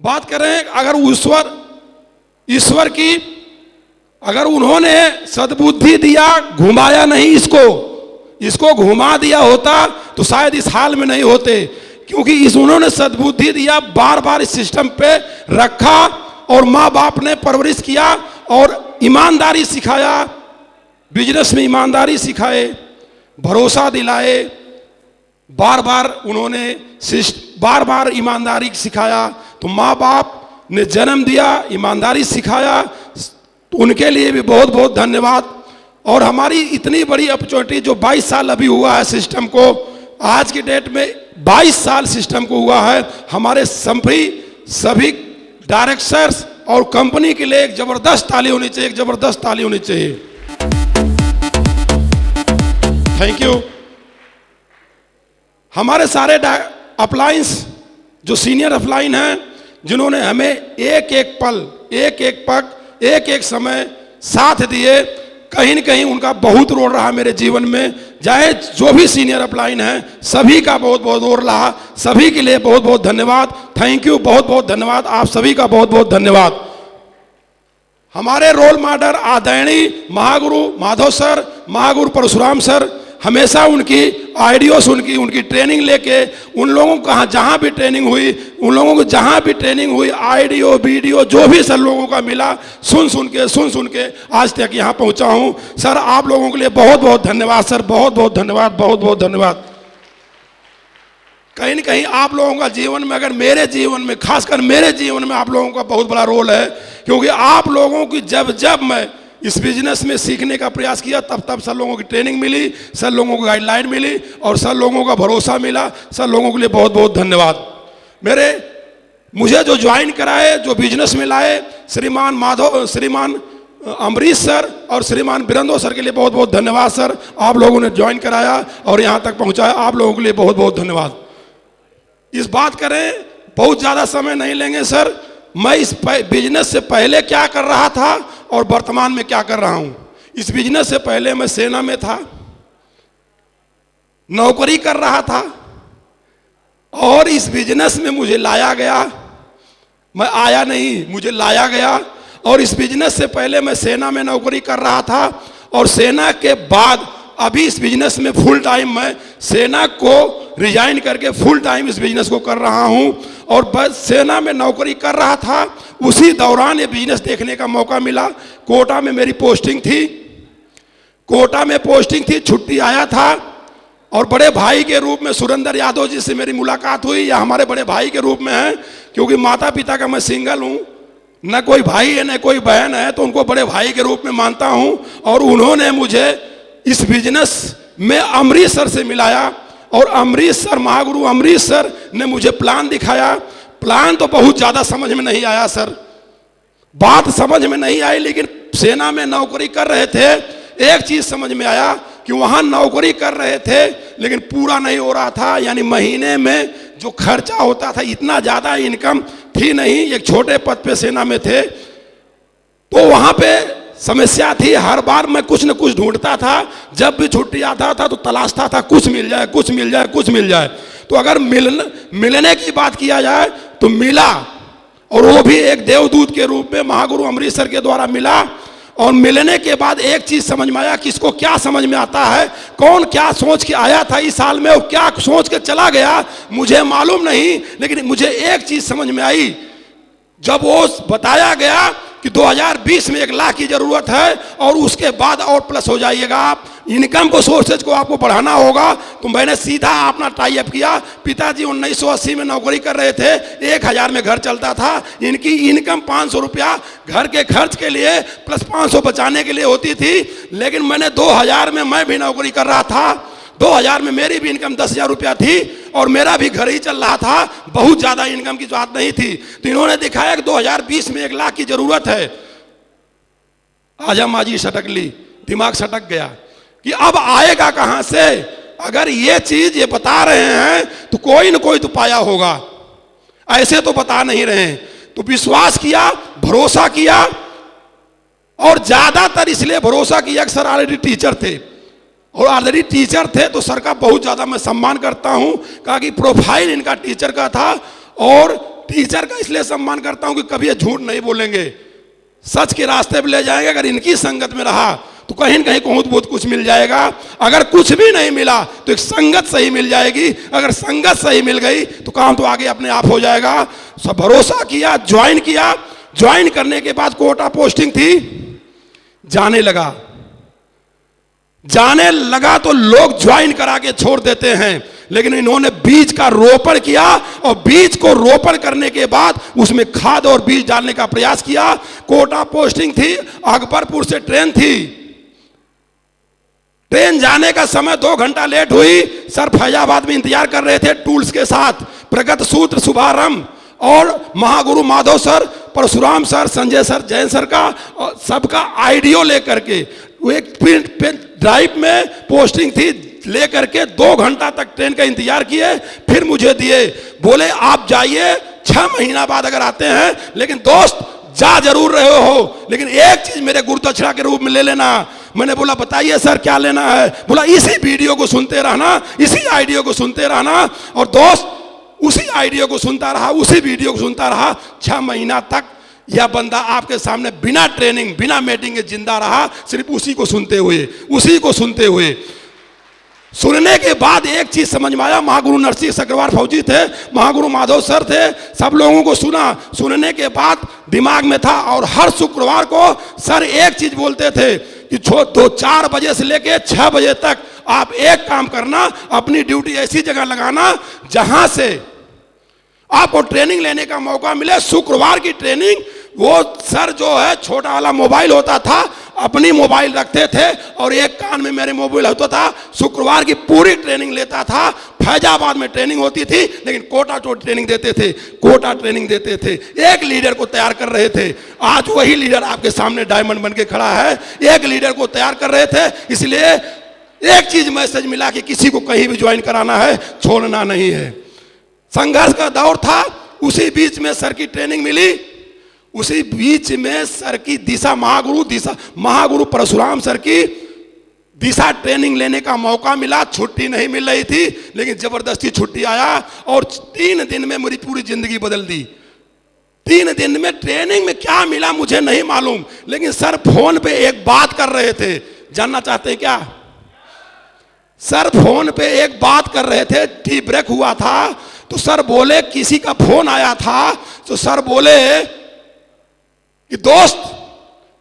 बात करें अगर ईश्वर की, अगर उन्होंने सद्बुद्धि दिया, घुमाया नहीं इसको घुमा दिया होता तो शायद इस हाल में नहीं होते, क्योंकि उन्होंने सद्बुद्धि दिया, बार बार इस सिस्टम पे रखा और माँ बाप ने परवरिश किया और ईमानदारी सिखाया, बिजनेस में ईमानदारी सिखाए, भरोसा दिलाए, बार बार ईमानदारी सिखाया। तो माँ बाप ने जन्म दिया, ईमानदारी सिखाया, तो उनके लिए भी बहुत बहुत धन्यवाद। और हमारी इतनी बड़ी अपॉर्चुनिटी जो 22 साल अभी हुआ है सिस्टम को, आज की डेट में 22 साल सिस्टम को हुआ है, हमारे सभी डायरेक्टर्स और कंपनी के लिए एक जबरदस्त ताली होनी चाहिए, एक जबरदस्त ताली होनी चाहिए। Thank you. हमारे सारे अपलाइंस जो सीनियर अपलाइन हैं, जिन्होंने हमें एक एक पल, एक एक पग, एक एक समय साथ दिए, कहीं न कहीं उनका बहुत रोल रहा मेरे जीवन में। चाहे जो भी सीनियर अपलाइन हैं, सभी का बहुत बहुत रोल रहा, सभी के लिए बहुत बहुत धन्यवाद। थैंक यू, बहुत बहुत धन्यवाद, आप सभी का बहुत बहुत धन्यवाद। हमारे रोल मॉडल आदरणीय महागुरु माधव सर, महागुरु परशुराम सर, हमेशा उनकी आइडियोस, उनकी ट्रेनिंग लेके, उन लोगों को जहाँ भी ट्रेनिंग हुई, उन लोगों को जहाँ भी ट्रेनिंग हुई, आइडियो वीडियो जो भी सर लोगों का मिला, सुन के आज तक यहाँ पहुँचा हूँ। सर आप लोगों के लिए बहुत बहुत धन्यवाद सर, बहुत बहुत धन्यवाद, बहुत बहुत धन्यवाद। कहीं न कहीं आप लोगों का जीवन में, अगर मेरे जीवन में, खासकर मेरे जीवन में आप लोगों का बहुत बड़ा रोल है, क्योंकि आप लोगों की जब मैं इस बिजनेस में सीखने का प्रयास किया, तब सर लोगों की ट्रेनिंग मिली, सर लोगों को गाइडलाइन मिली और सर लोगों का भरोसा मिला। सर लोगों के लिए बहुत बहुत धन्यवाद। मुझे जो ज्वाइन कराए, जो बिजनेस में लाए, श्रीमान अमरीश सर और श्रीमान बिरंदो सर के लिए बहुत बहुत धन्यवाद सर। आप लोगों ने ज्वाइन कराया और यहाँ तक पहुँचाया, आप लोगों के लिए बहुत बहुत धन्यवाद। इस बात करें, बहुत ज़्यादा समय नहीं लेंगे सर। मैं इस बिजनेस से पहले क्या कर रहा था और वर्तमान में क्या कर रहा हूं। इस बिजनेस से पहले मैं सेना में था, नौकरी कर रहा था, और इस बिजनेस में मुझे लाया गया। मैं आया नहीं, मुझे लाया गया। और इस बिजनेस से पहले मैं सेना में नौकरी कर रहा था, और सेना के बाद अभी इस बिजनेस में फुल टाइम, मैं सेना को रिजाइन करके फुल टाइम इस बिजनेस को कर रहा हूं। और बस सेना में नौकरी कर रहा था, उसी दौरान ये बिजनेस देखने का मौका मिला। कोटा में मेरी पोस्टिंग थी, छुट्टी आया था, और बड़े भाई के रूप में सुरेंद्र यादव जी से मेरी मुलाकात हुई, या हमारे बड़े भाई के रूप में हैं, क्योंकि माता पिता का मैं सिंगल हूँ, न कोई भाई है न कोई बहन है, तो उनको बड़े भाई के रूप में मानता हूँ। और उन्होंने मुझे इस बिजनेस में अमरीश सर से मिलाया, और अमरीश सर, महागुरु अमरीश सर ने मुझे प्लान दिखाया। प्लान तो बहुत ज़्यादा समझ में नहीं आया सर, बात समझ में नहीं आई, लेकिन सेना में नौकरी कर रहे थे, एक चीज़ समझ में आया कि वहाँ नौकरी कर रहे थे लेकिन पूरा नहीं हो रहा था। यानी महीने में जो खर्चा होता था, इतना ज़्यादा इनकम थी नहीं, एक छोटे पद पे सेना में थे, तो वहाँ पे समस्या थी। हर बार मैं कुछ न कुछ ढूंढता था, जब भी छुट्टी आता था तो तलाशता था, कुछ मिल जाए, कुछ मिल जाए, कुछ मिल जाए। तो अगर मिलने की बात किया जाए तो मिला, और वो भी एक देवदूत के रूप में महागुरु अमरीश सर के द्वारा मिला। और मिलने के बाद एक चीज़ समझ में आया, किसको क्या समझ में आता है, कौन क्या सोच के आया था इस साल में और क्या सोच के चला गया, मुझे मालूम नहीं, लेकिन मुझे एक चीज़ समझ में आई, जब वो बताया गया कि 2020 में 1 लाख की ज़रूरत है और उसके बाद और प्लस हो जाइएगा, आप इनकम को, सोर्सेज को आपको बढ़ाना होगा। तो मैंने सीधा अपना टाई अप किया। पिताजी 1980 में नौकरी कर रहे थे, 1000 में घर चलता था, इनकी इनकम 500 रुपया घर के खर्च के लिए प्लस 500 बचाने के लिए होती थी। लेकिन मैंने 2000 में मैं भी नौकरी कर रहा था, 2000 में मेरी भी इनकम 10,000 रुपया थी और मेरा भी घर ही चल रहा था, बहुत ज़्यादा इनकम की बात नहीं थी। तो इन्होंने दिखाया कि 2020 में 1 लाख की ज़रूरत है। आजम आजी सटक ली, दिमाग सटक गया कि अब आएगा कहाँ से। अगर ये चीज़ ये बता रहे हैं तो कोई न कोई तो पाया होगा, ऐसे तो बता नहीं रहे हैं। तो विश्वास किया, भरोसा किया, और ज़्यादातर इसलिए भरोसा किया कि सर ऑलरेडी टीचर थे, और ऑलरेडी टीचर थे तो सर का बहुत ज़्यादा मैं सम्मान करता हूँ, कहा कि प्रोफाइल इनका टीचर का था, और टीचर का इसलिए सम्मान करता हूं कि कभी ये झूठ नहीं बोलेंगे, सच के रास्ते पर ले जाएंगे। अगर इनकी संगत में रहा तो कहीं न कहीं बहुत कुछ मिल जाएगा। अगर कुछ भी नहीं मिला तो एक संगत सही मिल जाएगी। अगर संगत सही मिल गई तो काम तो आगे अपने आप हो जाएगा। सब भरोसा किया, ज्वाइन किया। ज्वाइन करने के बाद कोटा पोस्टिंग थी, जाने लगा तो लोग ज्वाइन करा के छोड़ देते हैं, लेकिन इन्होंने बीज का रोपण किया और बीज को रोपण करने के बाद उसमें खाद और बीज डालने का प्रयास किया। कोटा पोस्टिंग थी, अकबरपुर से ट्रेन थी। ट्रेन जाने का समय 2 घंटा लेट हुई। सर फैजाबाद में इंतजार कर रहे थे टूल्स के साथ। प्रगत सूत्र, शुभारंभ और Mahaguru Madhav sir, Parshuram sir, Sanjay sir, Jain sir का और सबका आइडियो लेकर के वो एक ड्राइव में पोस्टिंग थी, लेकर के 2 घंटा तक ट्रेन का इंतजार किए। फिर मुझे दिए, बोले आप जाइए, 6 महीना बाद अगर आते हैं, लेकिन दोस्त जा जरूर रहे हो, लेकिन एक चीज मेरे गुरुदक्षिणा के रूप में ले लेना। मैंने बोला बताइए सर क्या लेना है। बोला इसी वीडियो को सुनते रहना, इसी आइडियो को सुनते रहना। और दोस्त उसी आइडियो को सुनता रहा, उसी वीडियो को सुनता रहा। 6 महीना तक यह बंदा आपके सामने बिना ट्रेनिंग, बिना मीटिंग के जिंदा रहा, सिर्फ उसी को सुनते हुए। सुनने के बाद एक चीज समझ में आया। महागुरु नरसिंह अग्रवाल फौजी थे, महागुरु माधव सर थे, सब लोगों को सुना। सुनने के बाद दिमाग में था, और हर शुक्रवार को सर एक चीज बोलते थे कि 4 बजे से लेके 6 बजे तक आप एक काम करना, अपनी ड्यूटी ऐसी जगह लगाना जहां से आपको ट्रेनिंग लेने का मौका मिले। शुक्रवार की ट्रेनिंग, वो सर जो है छोटा वाला मोबाइल होता था, अपनी मोबाइल रखते थे और एक कान में मेरे मोबाइल होता था। शुक्रवार की पूरी ट्रेनिंग लेता था। फैजाबाद में ट्रेनिंग होती थी, लेकिन कोटा ट्रेनिंग देते थे। एक लीडर को तैयार कर रहे थे। आज वही लीडर आपके सामने डायमंड बन के खड़ा है। एक लीडर को तैयार कर रहे थे। इसलिए एक चीज मैसेज मिला कि किसी को कहीं भी ज्वाइन कराना है, छोड़ना नहीं है। संघर्ष का दौर था, उसी बीच में सर की ट्रेनिंग मिली। उसी बीच में सर की महागुरु परशुराम सर की दिशा ट्रेनिंग लेने का मौका मिला। छुट्टी नहीं मिल रही थी, लेकिन जबरदस्ती छुट्टी आया और 3 दिन में मेरी पूरी जिंदगी बदल दी। 3 दिन में ट्रेनिंग में क्या मिला मुझे नहीं मालूम, लेकिन सर फोन पे एक बात कर रहे थे। जानना चाहते हैं क्या? सर फोन पे एक बात कर रहे थे, टी ब्रेक हुआ था, तो सर बोले, किसी का फोन आया था, तो सर बोले कि दोस्त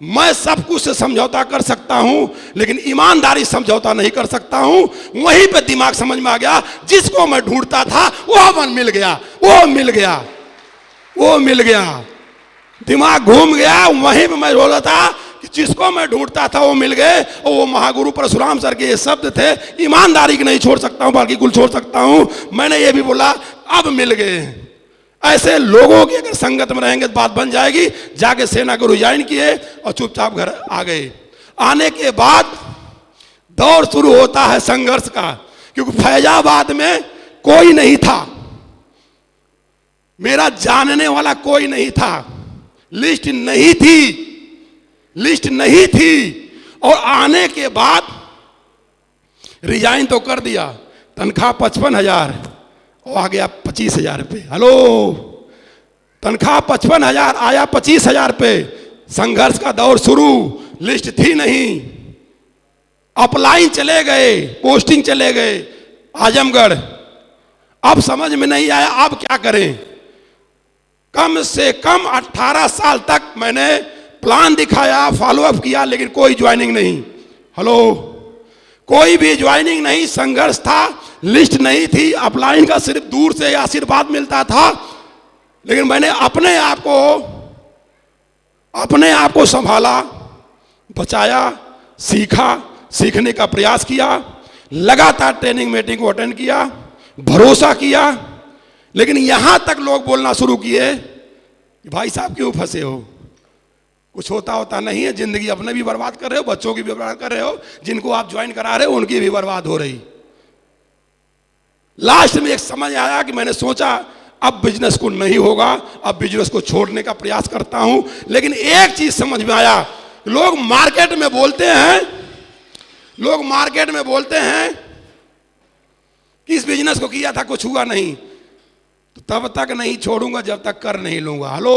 मैं सब कुछ से समझौता कर सकता हूं, लेकिन ईमानदारी समझौता नहीं कर सकता हूं। वहीं पे दिमाग समझ में आ गया, जिसको मैं ढूंढता था वो मिल गया। दिमाग घूम गया। वहीं पे मैं बोला था कि जिसको मैं ढूंढता था वो मिल गए, और वो महागुरु परशुराम सर के ये शब्द थे, ईमानदारी की नहीं छोड़ सकता हूं, बाकी कुल छोड़ सकता हूं। मैंने ये भी बोला, अब मिल गए। ऐसे लोगों की अगर संगत में रहेंगे तो बात बन जाएगी। जाके सेना को रिजाइन किए और चुपचाप घर आ गए। आने के बाद दौर शुरू होता है संघर्ष का, क्योंकि फैजाबाद में कोई नहीं था, मेरा जानने वाला कोई नहीं था, लिस्ट नहीं थी। और आने के बाद रिजाइन तो कर दिया, तनख्वाह 55,000 और आ गया 25,000 रुपये। हेलो, तनख्वाह 55,000 आया 25,000 रुपये। संघर्ष का दौर शुरू। लिस्ट थी नहीं, अपलाइन चले गए, पोस्टिंग चले गए आजमगढ़। अब समझ में नहीं आया अब क्या करें। कम से कम 18 साल तक मैंने प्लान दिखाया, फॉलोअप किया, लेकिन कोई ज्वाइनिंग नहीं। हेलो, कोई भी ज्वाइनिंग नहीं। संघर्ष था, लिस्ट नहीं थी, अपलाइन का सिर्फ दूर से आशीर्वाद मिलता था। लेकिन मैंने अपने आप को संभाला, बचाया, सीखने का प्रयास किया, लगातार ट्रेनिंग मीटिंग को अटेंड किया, भरोसा किया। लेकिन यहां तक लोग बोलना शुरू किए कि भाई साहब क्यों फंसे हो, कुछ होता नहीं है, जिंदगी अपने भी बर्बाद कर रहे हो, बच्चों की भी बर्बाद कर रहे हो, जिनको आप ज्वाइन करा रहे हो उनकी भी बर्बाद हो रही। लास्ट में एक समझ आया कि मैंने सोचा अब बिजनेस को नहीं होगा, अब बिजनेस को छोड़ने का प्रयास करता हूं। लेकिन एक चीज समझ में आया, लोग मार्केट में बोलते हैं कि इस बिजनेस को किया था कुछ हुआ नहीं। तो तब तक नहीं छोड़ूंगा जब तक कर नहीं लूंगा। हेलो,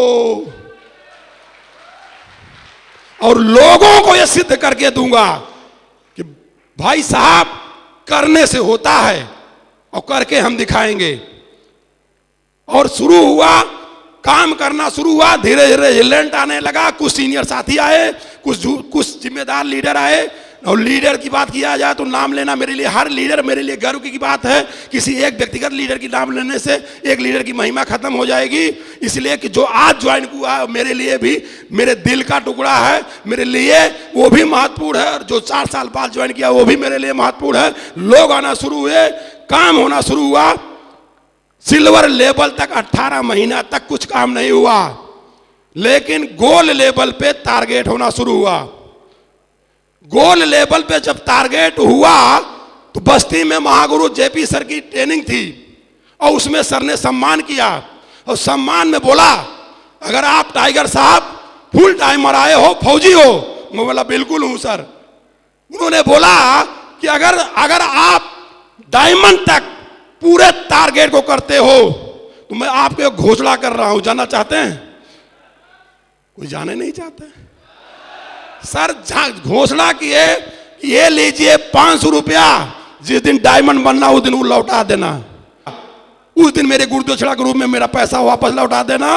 और लोगों को यह सिद्ध करके दूंगा कि भाई साहब करने से होता है, और करके हम दिखाएंगे। और शुरू हुआ, काम करना शुरू हुआ, धीरे धीरे रिजल्ट आने लगा। कुछ सीनियर साथी आए, कुछ जिम्मेदार लीडर आए। और लीडर की बात किया जाए तो नाम लेना मेरे लिए, हर लीडर मेरे लिए गर्व की बात है। किसी एक व्यक्तिगत लीडर की नाम लेने से एक लीडर की महिमा खत्म हो जाएगी। इसलिए कि जो आज ज्वाइन हुआ मेरे लिए भी मेरे दिल का टुकड़ा है, मेरे लिए वो भी महत्वपूर्ण है। और जो 4 साल बाद ज्वाइन किया वो भी मेरे लिए महत्वपूर्ण है। लोग आना शुरू हुए, काम होना शुरू हुआ। सिल्वर लेवल तक 18 महीना तक कुछ काम नहीं हुआ, लेकिन गोल्ड लेवल पे टारगेट होना शुरू हुआ। गोल्ड लेवल पे जब टारगेट हुआ तो बस्ती में महागुरु जेपी सर की ट्रेनिंग थी, और उसमें सर ने सम्मान किया। और सम्मान में बोला, अगर आप टाइगर साहब फुल टाइमर आए हो, फौजी हो? मैं बोला बिल्कुल हूं सर। उन्होंने बोला कि अगर आप डायमंड तक पूरे टारगेट को करते हो तो मैं आपको घोषणा कर रहा हूं। जानना चाहते हैं? कोई जाने नहीं चाहते। सर घोषणा किए, ये लीजिए 500 रुपया, जिस दिन डायमंड बनना उस दिन वो लौटा देना। उस दिन मेरे गुरुदेव छड़ा के रूप में मेरा पैसा वापस लौटा देना।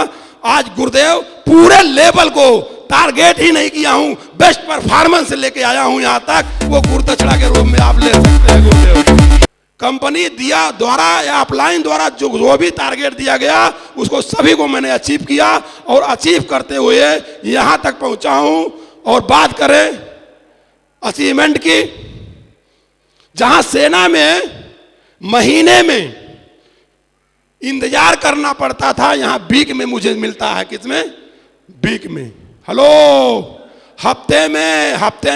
आज गुरुदेव पूरे लेवल को टारगेट ही नहीं किया हूं, बेस्ट परफॉर्मेंस से लेके आया हूं यहां तक। वो गुरुदेव छड़ा के रूप में आप ले सकते हैं। गुरुदेव कंपनी दिया द्वारा या अपलाइन द्वारा जो भी टारगेट दिया गया उसको सभी को मैंने अचीव किया, और अचीव करते हुए यहां तक पहुंचा हूं। और बात करें अचीवमेंट की, जहां सेना में महीने में इंतजार करना पड़ता था, यहां वीक में मुझे मिलता है। किसमें? वीक में। हेलो, हफ्ते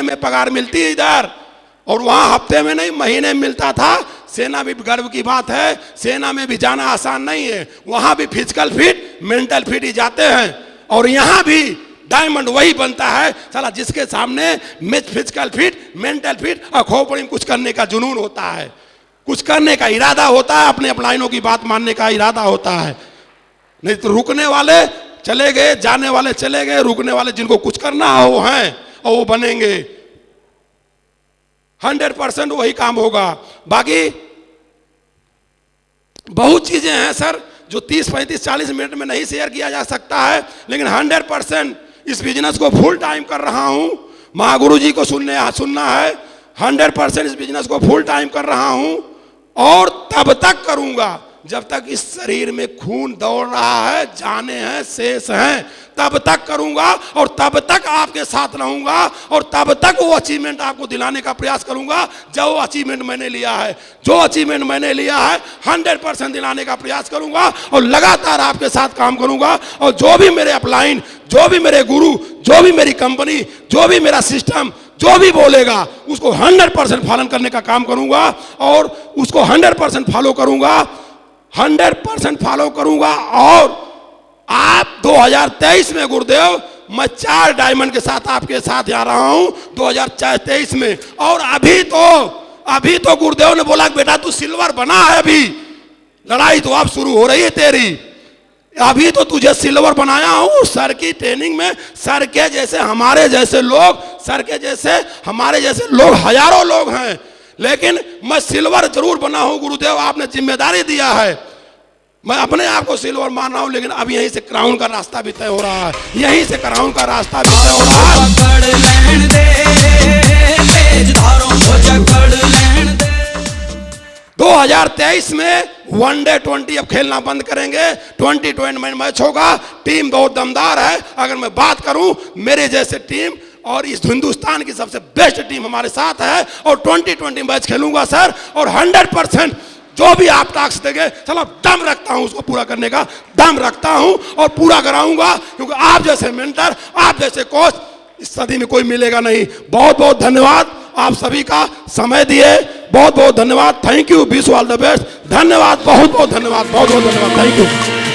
में पगार मिलती है इधर, और वहां हफ्ते में नहीं महीने में मिलता था। सेना भी गर्व की बात है, सेना में भी जाना आसान नहीं है। वहां भी फिजिकल फिट, मेंटल फिट ही जाते हैं, और यहां भी डायमंड वही बनता है साला जिसके सामने फिजिकल फिट, मेंटल फिट और खोपड़ी में कुछ करने का जुनून होता है, कुछ करने का इरादा होता है, अपने अपलाइनों की बात मानने का इरादा होता है। नहीं तो रुकने वाले चले गए, जाने वाले चले गए, रुकने वाले जिनको कुछ करना है वो हैं और वो बनेंगे। 100% वही काम होगा। बाकी बहुत चीजें हैं सर जो 30, 35, 40 मिनट में नहीं शेयर किया जा सकता है, लेकिन 100% इस बिजनेस को फुल टाइम कर रहा हूं। महागुरु जी को सुनना है। 100% इस बिजनेस को फुल टाइम कर रहा हूं, और तब तक करूंगा जब तक इस शरीर में खून दौड़ रहा है, जाने हैं, शेष हैं, तब तक करूंगा। और तब तक आपके साथ रहूंगा, और तब तक वो अचीवमेंट आपको दिलाने का प्रयास करूंगा जो अचीवमेंट मैंने लिया है। जो अचीवमेंट मैंने लिया है 100% दिलाने का प्रयास करूंगा, और लगातार आपके साथ काम करूंगा। और जो भी मेरे अपलाइन, जो भी मेरे गुरु, जो भी मेरी कंपनी, जो भी मेरा सिस्टम जो भी बोलेगा उसको 100% पालन करने का काम करूंगा, और उसको 100% फॉलो करूंगा, 100% फॉलो करूंगा। और आप 2023 में गुरुदेव, मैं 4 डायमंड के साथ आपके साथ आ रहा हूं 2023 में। और अभी तो गुरुदेव ने बोला बेटा तू सिल्वर बना है, अभी लड़ाई तो अब शुरू हो रही है तेरी। अभी तो तुझे सिल्वर बनाया हूं सर की ट्रेनिंग में। सर के जैसे हमारे जैसे लोग, सर के जैसे हमारे जैसे लोग हजारों लोग हैं, लेकिन मैं सिल्वर जरूर बना हूं। गुरुदेव आपने जिम्मेदारी दिया है, मैं अपने आप को सिल्वर मान रहा हूं, लेकिन अब यहीं से क्राउन का रास्ता भी तय हो रहा है। यहीं से क्राउन का रास्ता भी तय हो रहा है। 2023 में वनडे 20 अब खेलना बंद करेंगे। 2020 में मैच होगा। टीम बहुत दमदार है। अगर मैं बात करूं मेरे जैसे टीम, और इस हिंदुस्तान की सबसे बेस्ट टीम हमारे साथ है, और 2020 मैच खेलूंगा सर। और 100% जो भी आप टास्क देंगे चलो दम रखता हूं, उसको पूरा करने का दम रखता हूं, और पूरा कराऊंगा। क्योंकि आप जैसे मेंटर, आप जैसे कोच इस सदी में कोई मिलेगा नहीं। बहुत बहुत धन्यवाद आप सभी का समय दिए, बहुत बहुत धन्यवाद। Thank you, wish you all the best. धन्यवाद, बहुत बहुत धन्यवाद, बहुत बहुत धन्यवाद। Thank you.